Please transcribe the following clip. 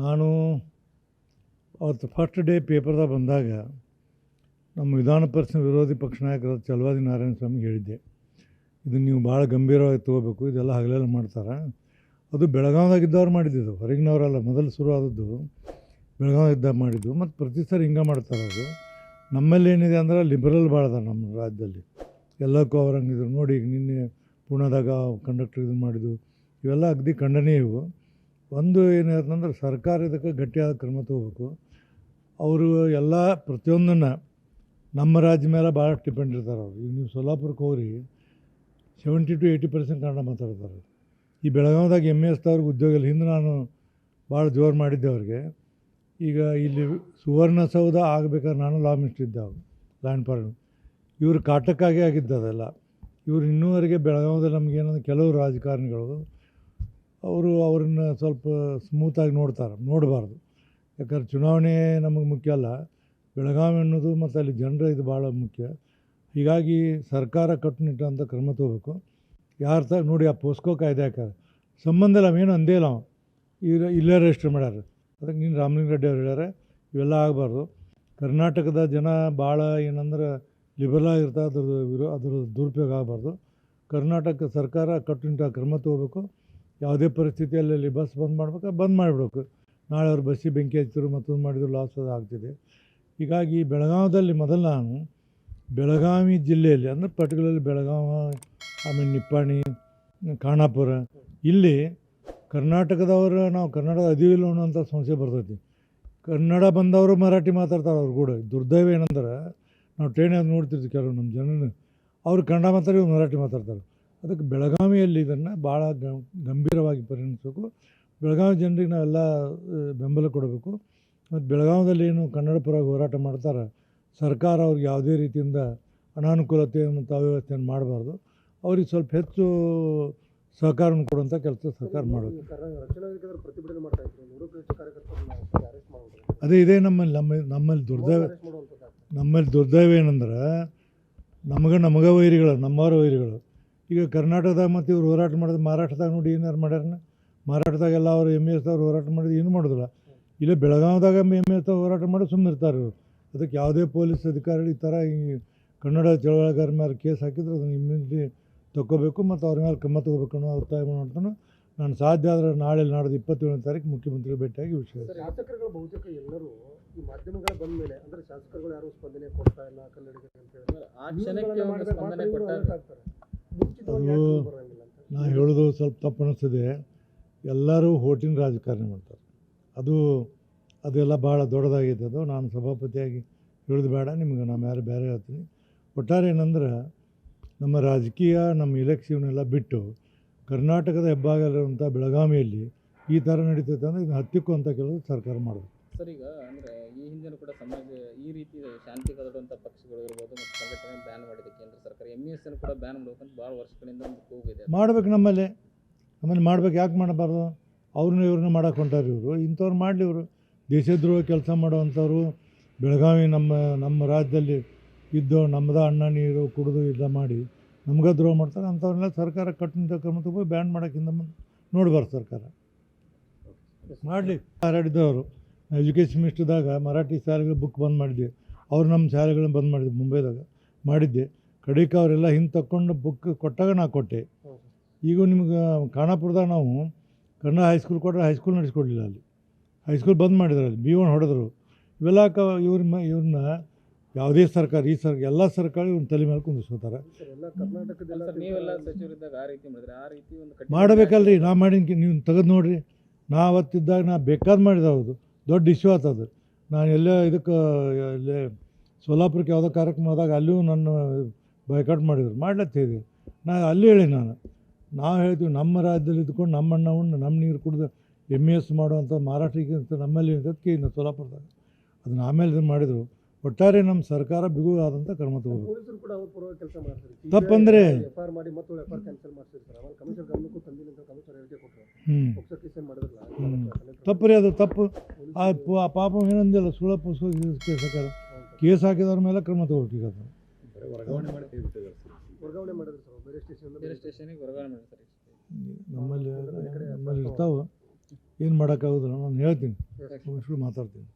ನಾನು ಅವತ್ತು first day ಪೇಪರ್ದಾಗ ಬಂದಾಗ ನಮ್ಮ ವಿಧಾನ ಪರಿಷತ್ ವಿರೋಧಿ ಪಕ್ಷ ನಾಯಕರಾದ ಚಲವಾದಿ ನಾರಾಯಣ ಸ್ವಾಮಿಗೆ ಹೇಳಿದ್ದೆ, ಇದನ್ನು ನೀವು ಭಾಳ ಗಂಭೀರವಾಗಿ ತೊಗೋಬೇಕು, ಇದೆಲ್ಲ ಹಗಲೆಲ್ಲ ಮಾಡ್ತಾರೆ. ಅದು ಬೆಳಗಾವಿದಾಗಿದ್ದವ್ರು ಮಾಡಿದ್ದು, ಹೊರಗಿನವರಲ್ಲ. ಮೊದಲು ಶುರು ಆದದ್ದು ಬೆಳಗಾವಿದಾಗ ಮಾಡಿದ್ದು, ಮತ್ತು ಪ್ರತಿ ಸರಿ ಹಿಂಗೆ ಮಾಡ್ತಾರೆ. ಅದು ನಮ್ಮಲ್ಲಿ ಏನಿದೆ ಅಂದ್ರೆ ಲಿಬರಲ್ ಭಾಳ ಅದ ನಮ್ಮ ರಾಜ್ಯದಲ್ಲಿ. ಎಲ್ಲಕ್ಕೂ ಅವ್ರು ಹಂಗಿದ್ರು ನೋಡಿ. ಈಗ ನಿನ್ನೆ ಪುಣೆದಾಗ ಕಂಡಕ್ಟರ್ ಇದು ಮಾಡಿದ್ದು ಇವೆಲ್ಲ ಅಗದಿ ಖಂಡನೀಯ. ಇವು ಒಂದು ಏನಿರ್ತಂದ್ರೆ ಸರ್ಕಾರ ಇದಕ್ಕೆ ಗಟ್ಟಿಯಾದ ಕ್ರಮ ತೊಗೋಬೇಕು. ಅವರು ಎಲ್ಲ ಪ್ರತಿಯೊಂದನ್ನು ನಮ್ಮ ರಾಜ್ಯ ಮೇಲೆ ಭಾಳಷ್ಟು ಡಿಪೆಂಡ್ ಇರ್ತಾರೆ ಅವರು. ಈಗ ನೀವು ಸೊಲ್ಲಾಪುರಕ್ಕೆ ಹೋಗ್ರಿ, 70 to 80% ಕನ್ನಡ ಮಾತಾಡ್ತಾರೆ. ಈ ಬೆಳಗಾವಿದಾಗ MS ಅವ್ರಿಗೆ ಉದ್ಯೋಗ ಇಲ್ಲ. ಹಿಂದೆ ನಾನು ಭಾಳ ಜೋರು ಮಾಡಿದ್ದೆ ಅವ್ರಿಗೆ. ಈಗ ಇಲ್ಲಿ ಸುವರ್ಣಸೌಧ ಆಗಬೇಕಾದ್ರೆ ನಾನು ಲಾ ಮಿನಿಸ್ಟರ್ ಇದ್ದೆ, ಅವರು ಲ್ಯಾಂಡ್ ಪಾರ್ಕ್. ಇವರು ಕಾಟಕ್ಕಾಗಿ ಆಗಿದ್ದು ಅದೆಲ್ಲ. ಇವರು ಇನ್ನೂವರೆಗೆ ಬೆಳಗಾವಿದಲ್ಲಿ ನಮಗೇನಂದ್ರೆ ಕೆಲವು ರಾಜಕಾರಣಿಗಳು ಅವ್ರನ್ನ ಸ್ವಲ್ಪ ಸ್ಮೂತಾಗಿ ನೋಡಬಾರ್ದು. ಯಾಕಂದ್ರೆ ಚುನಾವಣೆ ನಮಗೆ ಮುಖ್ಯ ಅಲ್ಲ, ಬೆಳಗಾವಿ ಅನ್ನೋದು ಮತ್ತು ಅಲ್ಲಿ ಜನರ ಇದು ಭಾಳ ಮುಖ್ಯ. ಹೀಗಾಗಿ ಸರ್ಕಾರ ಕಟ್ಟುನಿಟ್ಟಂಥ ಕ್ರಮ ತೊಗೋಬೇಕು. ಯಾರು ನೋಡಿ, ಆ ಪೋಸ್ಕೋ ಕಾಯ್ದೆ ಹಾಕ್ಯಾರ, ಸಂಬಂಧ ಇಲ್ಲ, ಅವೇನು ಅಂದೇ ಇಲ್ಲ. ಇಲ್ಲೇ ರಿಜಿಸ್ಟರ್ ಮಾಡ್ಯಾರ. ಅದಕ್ಕೆ ನೀನು ರಾಮಲಿಂಗ ರೆಡ್ಡಿ ಅವ್ರು ಹೇಳ್ಯಾರ, ಇವೆಲ್ಲ ಆಗಬಾರ್ದು. ಕರ್ನಾಟಕದ ಜನ ಭಾಳ ಏನಂದ್ರೆ ಲಿಬರಲ್ ಆಗಿರ್ತಾರೆ, ಅದ್ರ ದುರುಪಯೋಗ ಆಗಬಾರ್ದು. ಕರ್ನಾಟಕ ಸರ್ಕಾರ ಕಟ್ಟುನಿಟ್ಟಾಗಿ ಕ್ರಮ ತೊಗೋಬೇಕು. ಯಾವುದೇ ಪರಿಸ್ಥಿತಿಯಲ್ಲಿ ಬಸ್ ಬಂದ್ ಮಾಡಿಬಿಡ್ಬೇಕು. ನಾಳೆ ಅವ್ರು ಬಸ್ಸಿಗೆ ಬೆಂಕಿ ಹಚ್ಚಿದ್ರು, ಮತ್ತೊಂದು ಮಾಡಿದ್ರು, ಲಾಸ್ ಅದು ಆಗ್ತಿದೆ. ಹೀಗಾಗಿ ಬೆಳಗಾವಿಯಲ್ಲಿ ಮೊದಲು ನಾನು ಬೆಳಗಾವಿ ಜಿಲ್ಲೆಯಲ್ಲಿ ಅಂದರೆ ಪರ್ಟಿಕ್ಯುಲರ್ಲಿ ಬೆಳಗಾವಿ, ಆಮೇಲೆ ನಿಪ್ಪಾಣಿ, ಖಾನಾಪುರ, ಇಲ್ಲಿ ಕರ್ನಾಟಕದವರು ನಾವು ಕನ್ನಡದ ಅದಿವಿಲ್ಲ ಅನ್ನೋಂಥ ಸಮಸ್ಯೆ ಬರ್ತೈತಿ. ಕನ್ನಡ ಬಂದವರು ಮರಾಠಿ ಮಾತಾಡ್ತಾರೆ ಅವ್ರು ಕೂಡ. ದುರ್ದೈವ ಏನಂದ್ರೆ ನಾವು ಟ್ರೈನಾಗ ನೋಡ್ತಿರ್ತೀವಿ, ಕೆಲವು ನಮ್ಮ ಜನರು ಅವ್ರು ಕನ್ನಡ ಮಾತಾಡಿ ಮರಾಠಿ ಮಾತಾಡ್ತಾರೆ. ಅದಕ್ಕೆ ಬೆಳಗಾವಿಯಲ್ಲಿ ಇದನ್ನು ಭಾಳ ಗಂಭೀರವಾಗಿ ಪರಿಗಣಿಸಬೇಕು. ಬೆಳಗಾವಿ ಜನರಿಗೆ ನಾವೆಲ್ಲ ಬೆಂಬಲ ಕೊಡಬೇಕು. ಮತ್ತು ಬೆಳಗಾವಿಯಲ್ಲಿ ಏನು ಕನ್ನಡ ಪರವಾಗಿ ಹೋರಾಟ ಮಾಡ್ತಾರೆ, ಸರ್ಕಾರ ಅವ್ರಿಗೆ ಯಾವುದೇ ರೀತಿಯಿಂದ ಅನಾನುಕೂಲತೆ ಮತ್ತು ಅವ್ಯವಸ್ಥೆಯನ್ನು ಮಾಡಬಾರ್ದು. ಅವ್ರಿಗೆ ಸ್ವಲ್ಪ ಹೆಚ್ಚು ಸಹಕಾರವನ್ನು ಕೊಡುವಂಥ ಕೆಲಸ ಸರ್ಕಾರ ಮಾಡಬೇಕು. ಇದೇ ನಮ್ಮಲ್ಲಿ ದುರ್ದೈವ ಏನಂದ್ರೆ ನಮಗೆ ವೈರಿಗಳು, ನಮ್ಮವ್ರ ವೈರಿಗಳು. ಈಗ ಕರ್ನಾಟಕದಾಗ ಮತ್ತು ಇವ್ರು ಹೋರಾಟ ಮಾಡಿದ್ರೆ ಮಹಾರಾಷ್ಟ್ರದಾಗ ನೋಡಿ ಏನಾರು ಮಾಡ್ಯಾರ. ಮಹಾರಾಷ್ಟ್ರದಾಗೆಲ್ಲ ಅವರು MS ಅವ್ರು ಹೋರಾಟ ಮಾಡಿದ್ರು, ಏನು ಮಾಡೋದಿಲ್ಲ. ಇಲ್ಲೇ ಬೆಳಗಾವಿದಾಗ MS ಹೋರಾಟ ಮಾಡಿ ಸುಮ್ಮನೆ ಇರ್ತಾರೆ ಇವರು. ಅದಕ್ಕೆ ಯಾವುದೇ ಪೊಲೀಸ್ ಅಧಿಕಾರಿಗಳು ಈ ಥರ ಈ ಕನ್ನಡ ಚಳವಳಿಗಾರ ಮೇಲೆ ಕೇಸ್ ಹಾಕಿದ್ರೆ ಅದನ್ನು ಇಮ್ಮಿಡಿಯೇಟ್ಲಿ ತಗೋಬೇಕು ಮತ್ತು ಅವ್ರ ಮೇಲೆ ಕ್ರಮ ತಗೋಬೇಕು ಅನ್ನೋ ಒತ್ತಾಯ ಮಾಡ್ತಾನೆ. ನಾನು ಸಾಧ್ಯ ಆದರೆ ನಾಳೆ ನಾಡ್ದು 27ನೇ ತಾರೀಕು ಮುಖ್ಯಮಂತ್ರಿ ಭೇಟಿಯಾಗಿ ವಿಷಯ. ಶಾಸಕರುಗಳು ಬಹುತೇಕ ಎಲ್ಲರೂ ಈ ಮಾಧ್ಯಮಗಳ ಬಂದ ಮೇಲೆ ಅಂದರೆ ಶಾಸಕರುಗಳು ಯಾರು ಸ್ಪಂದನೆ ಕೊಡ್ತಾ ಇಲ್ಲ ಕನ್ನಡಿಗರಿಗೆ ಅಂತ ಹೇಳಿದ್ರೆ ನಾನು ಹೇಳೋದು ಸ್ವಲ್ಪ ತಪ್ಪು ಅನ್ನಿಸ್ತದೆ. ಎಲ್ಲರೂ ಹೋಟಿನ ರಾಜಕಾರಣ ಮಾಡ್ತಾರೆ. ಅದೆಲ್ಲ ಭಾಳ ದೊಡ್ಡದಾಗಿದೆ. ಅದು ನಾನು ಸಭಾಪತಿಯಾಗಿ ಹೇಳೋದು ಬೇಡ, ನಿಮ್ಗೆ ನಾನು ಬೇರೆ ಹೇಳ್ತೀನಿ. ಒಟ್ಟಾರೆ ಏನಂದ್ರೆ ನಮ್ಮ ರಾಜಕೀಯ, ನಮ್ಮ ಇಲೆಕ್ಷನ್ನೆಲ್ಲ ಬಿಟ್ಟು ಕರ್ನಾಟಕದ ಹೆಬ್ಬಾಗಿಲಿರುವಂಥ ಬೆಳಗಾವಿಯಲ್ಲಿ ಈ ಥರ ನಡೀತೈತೆ ಅಂದರೆ ಇದನ್ನು ಹತ್ತಿಕ್ಕುವಂಥ ಕೆಲಸ ಸರ್ಕಾರ ಮಾಡಬೇಕು. ಸರ್, ಈಗ ಅಂದರೆ ಈ ಹಿಂದಿನ ಕೂಡ ಸಮಾಜ ಈ ರೀತಿ ಶಾಂತಿ ಕದಡುವಂಥ ಪಕ್ಷಗಳು ಇರ್ಬೋದು ಮತ್ತು ಸಂಘಟನೆ ಬ್ಯಾನ್ ಮಾಡಿದೆ ಕೇಂದ್ರ ಸರ್ಕಾರ. MS ಅನ್ನು ಕೂಡ ಬ್ಯಾನ್ ಮಾಡಬೇಕಂತ ಭಾಳ ವರ್ಷಗಳಿಂದ ಒಂದು ಕೂಗಿದೆ. ಮಾಡಬೇಕು, ನಮ್ಮಲ್ಲಿ ಮಾಡ್ಬೇಕು. ಯಾಕೆ ಮಾಡಬಾರ್ದು? ಇವ್ರನ್ನ ಮಾಡೋಕೆ ಹೊಂಟಾರೆ ಇವರು. ಇಂಥವ್ರು ಮಾಡಲಿ. ಇವರು ದೇಶದ್ರೋಹ ಕೆಲಸ ಮಾಡುವಂಥವ್ರು ಬೆಳಗಾವಿ ನಮ್ಮ ರಾಜ್ಯದಲ್ಲಿ ಇದ್ದು ನಮ್ಮದ ಅನ್ನ ನೀರು ಕುಡಿದು ಇಲ್ಲ ಮಾಡಿ ನಮ್ಗೆ ದ್ರೋಹ ಮಾಡ್ತಾರೆ. ಅಂಥವ್ರನ್ನೆಲ್ಲ ಸರ್ಕಾರ ಕಟ್ಟುನಿಟ್ಟಾಗಿ ಕ್ರಮ ತಗೊಂಡು ಬ್ಯಾನ್ ಮಾಡೋಕ್ಕಿಂತ ಮುಂದೆ ನೋಡಬಾರ್ದು. ಸರ್ಕಾರ ಮಾಡಲಿ. ಹಾರಾಡಿದ್ದವರು ಎಜುಕೇಷನ್ ಮಿನಿಸ್ಟರ್ದಾಗ ಮರಾಠಿ ಶಾಲೆಗಳು ಬುಕ್ ಬಂದ್ ಮಾಡಿದ್ದೆ. ಅವ್ರು ನಮ್ಮ ಶಾಲೆಗಳನ್ನ ಬಂದ್ ಮಾಡಿದ್ದೆ, ಮುಂಬೈದಾಗ ಮಾಡಿದ್ದೆ. ಕಡೆಗೆ ಅವರೆಲ್ಲ ಹಿಂದೆ ತಕ್ಕೊಂಡು ಬುಕ್ ಕೊಟ್ಟಾಗ ನಾ ಕೊಟ್ಟೆ. ಈಗ ನಿಮ್ಗೆ ಖಾನಾಪುರದಾಗ ನಾವು ಕನ್ನಡ ಹೈಸ್ಕೂಲ್ ಕೊಟ್ಟರೆ ಹೈಸ್ಕೂಲ್ ನಡೆಸ್ಕೊಡ್ಲಿಲ್ಲ. ಅಲ್ಲಿ ಹೈಸ್ಕೂಲ್ ಬಂದ್ ಮಾಡಿದ್ರು, ಅಲ್ಲಿ B1 ಹೊಡೆದ್ರು. ಇವೆಲ್ಲ ಇವ್ರನ್ನ ಯಾವುದೇ ಸರ್ಕಾರ, ಎಲ್ಲ ಸರ್ಕಾರ ಇವ್ನ ತಲೆ ಮೇಲೆ ಕುಂದಿಸ್ಕೋತಾರೆ. ಮಾಡಬೇಕಲ್ರಿ. ನಾ ಮಾಡೀನಿ, ನೀವು ತೆಗೆದು ನೋಡಿರಿ. ನಾ ಅವತ್ತಿದ್ದಾಗ ನಾ ಬೇಕಾದ್ ಮಾಡಿದೆ. ಹೌದು, ದೊಡ್ಡ ಇಶ್ಯೂ ಆಗ್ತದೆ. ನಾನು ಎಲ್ಲೇ ಇಲ್ಲೇ ಸೋಲಾಪುರಕ್ಕೆ ಯಾವುದೋ ಕಾರ್ಯಕ್ರಮ ಆದಾಗ ಅಲ್ಲಿಯೂ ನನ್ನ ಬಾಯ್ಕಾಟ್ ಮಾಡಿದ್ರು. ಮಾಡ್ಲತ್ತಿದ್ದೆ ನಾ ಅಲ್ಲಿ ಹೇಳಿ. ನಾವು ಹೇಳ್ತೀವಿ, ನಮ್ಮ ರಾಜ್ಯದಲ್ಲಿ ಇದ್ಕೊಂಡು ನಮ್ಮ ಅಣ್ಣ ಉಂಡು ನಮ್ಮ ನೀರು ಕುಡಿದು MS ಮಾಡುವಂಥ ಮಹಾರಾಷ್ಟ್ರಕ್ಕೆ ನಮ್ಮಲ್ಲಿ ಅದಕ್ಕೆ ಇನ್ನು ಸೋಲಾಪುರದಾಗ ಅದನ್ನು ಆಮೇಲೆ ಇದನ್ನು ಮಾಡಿದರು. ಒಟ್ಟಾರೆ ನಮ್ಮ ಸರ್ಕಾರ ಬಿಗು ಆದಂಥ ಕ್ರಮ ತಗೋಬೇಕು. ತಪ್ಪಂದರೆ ತಪ್ಪು ರೀ, ಅದು ತಪ್ಪು. ಆ ಪಾಪ ಏನಂದಿಲ್ಲ, ಸುಳ್ಳ ಪುಸ್ತಕ ಕೇಸ್ ಹಾಕ್ಯಾರ. ಕೇಸ್ ಹಾಕಿದವ್ರ ಮೇಲೆ ಕ್ರಮ ತಗೋಬೇಕು. ಈಗ ನಮ್ಮಲ್ಲಿ ಇರ್ತಾವೆ. ಏನು ಮಾಡೋಕ್ಕಾಗೋದಿಲ್ಲ, ನಾನು ಹೇಳ್ತೀನಿ, ಮಾತಾಡ್ತೀನಿ.